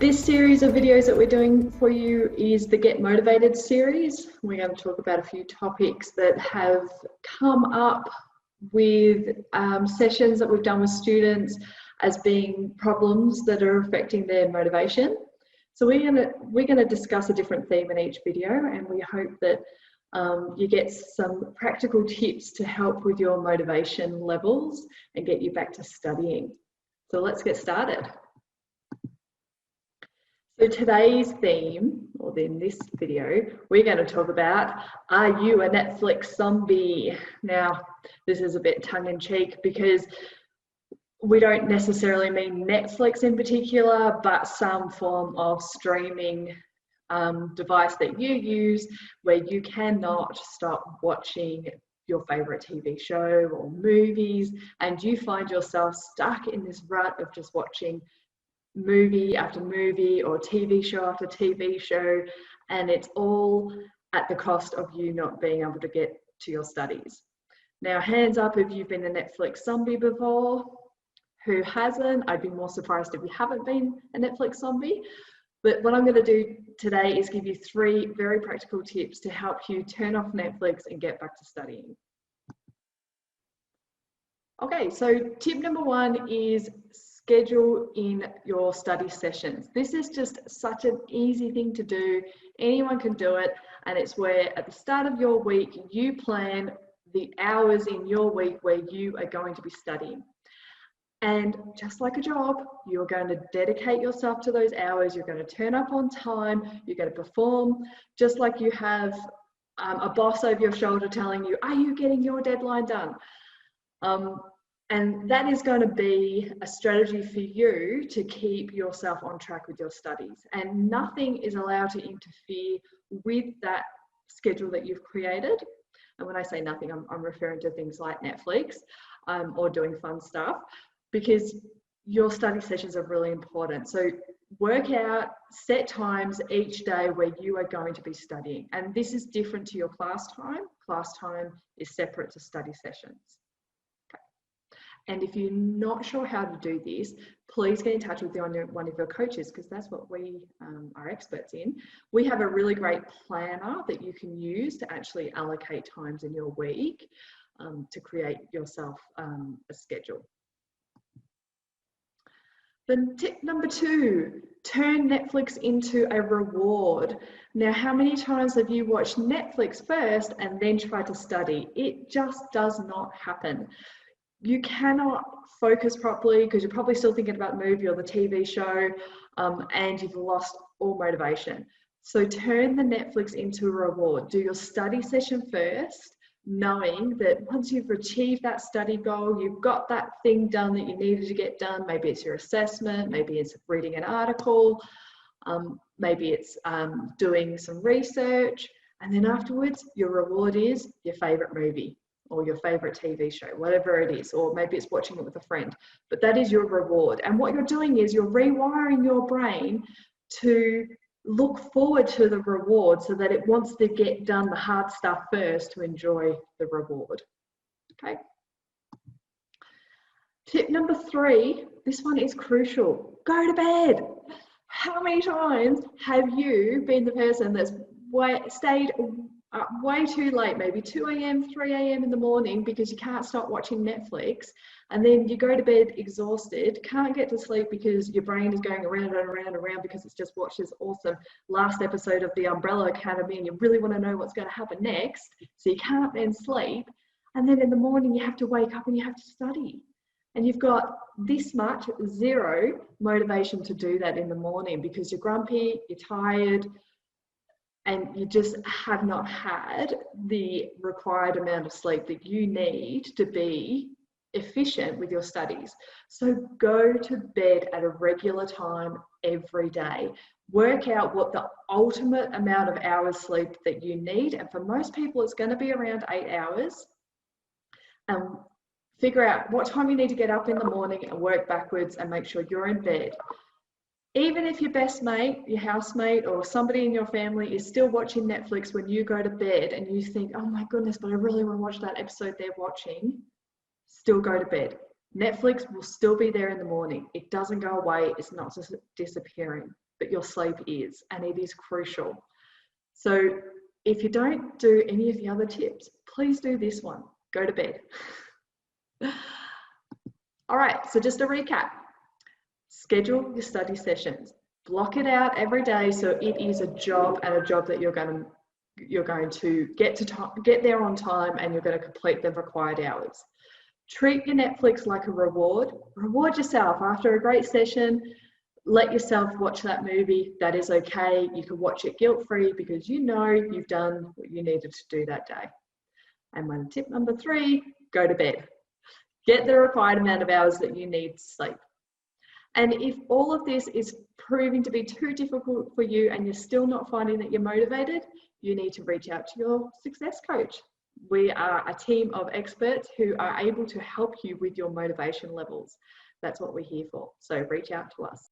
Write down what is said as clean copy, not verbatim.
This series of videos that we're doing for you is the Get Motivated series. We're going to talk about a few topics that have come up with sessions that we've done with students as being problems that are affecting their motivation. So we're going to discuss a different theme in each video, and we hope that you get some practical tips to help with your motivation levels and get you back to studying. So let's get started. So today's theme, or in this video, we're going to talk about, are you a Netflix zombie? Now, this is a bit tongue-in-cheek because we don't necessarily mean Netflix in particular, but some form of streaming device that you use where you cannot stop watching your favorite TV show or movies, and you find yourself stuck in this rut of just watching movie after movie or TV show after TV show, and it's all at the cost of you not being able to get to your studies. Now, hands up if you've been a Netflix zombie before. Who hasn't? I'd be more surprised if you haven't been a Netflix zombie. But what I'm going to do today is give you 3 very practical tips to help you turn off Netflix and get back to studying. Okay, so tip number 1 is schedule in your study sessions. This is just such an easy thing to do. Anyone can do it, and it's where at the start of your week you plan the hours in your week where you are going to be studying. And just like a job, you're going to dedicate yourself to those hours. You're going to turn up on time. You're going to perform just like you have a boss over your shoulder telling you, are you getting your deadline done? And that is going to be a strategy for you to keep yourself on track with your studies. And nothing is allowed to interfere with that schedule that you've created. And when I say nothing, I'm referring to things like Netflix or doing fun stuff, because your study sessions are really important. So work out set times each day where you are going to be studying. And this is different to your class time. Class time is separate to study sessions. And if you're not sure how to do this, please get in touch with one of your coaches, because that's what we are experts in. We have a really great planner that you can use to actually allocate times in your week to create yourself a schedule. Then tip number 2, turn Netflix into a reward. Now, how many times have you watched Netflix first and then try to study? It just does not happen. You cannot focus properly because you're probably still thinking about the movie or the TV show, and you've lost all motivation. So turn the Netflix into a reward. Do your study session first, knowing that once you've achieved that study goal, you've got that thing done that you needed to get done. Maybe it's your assessment, maybe it's reading an article, maybe it's doing some research, and then afterwards your reward is your favorite movie or your favorite TV show, whatever it is, or maybe it's watching it with a friend, but that is your reward. And what you're doing is you're rewiring your brain to look forward to the reward so that it wants to get done the hard stuff first to enjoy the reward. Okay. Tip number 3, this one is crucial. Go to bed. How many times have you been the person that's stayed up way too late, maybe 2 a.m., 3 a.m. in the morning because you can't stop watching Netflix, and then you go to bed exhausted, can't get to sleep because your brain is going around and around and around because it's just watched this awesome last episode of The Umbrella Academy and you really want to know what's going to happen next, so you can't then sleep, and then in the morning you have to wake up and you have to study. And you've got this much, 0 motivation to do that in the morning because you're grumpy, you're tired, and you just have not had the required amount of sleep that you need to be efficient with your studies. So go to bed at a regular time every day. Work out what the ultimate amount of hours sleep that you need. And for most people, it's going to be around 8 hours. Figure out what time you need to get up in the morning and work backwards and make sure you're in bed. Even if your best mate, your housemate, or somebody in your family is still watching Netflix when you go to bed and you think, oh my goodness, but I really want to watch that episode they're watching, still go to bed. Netflix will still be there in the morning. It doesn't go away. It's not just disappearing. but your sleep is, and it is crucial. So if you don't do any of the other tips, please do this one. Go to bed. All right, so just a recap. Schedule your study sessions. Block it out every day so it is a job, and a job that you're going to get there on time, and you're going to complete the required hours. Treat your Netflix like a reward. Reward yourself after a great session. Let yourself watch that movie. That is okay. You can watch it guilt-free because you know you've done what you needed to do that day. And tip number 3, go to bed. Get the required amount of hours that you need to sleep. And if all of this is proving to be too difficult for you and you're still not finding that you're motivated, you need to reach out to your success coach. We are a team of experts who are able to help you with your motivation levels. That's what we're here for. So reach out to us.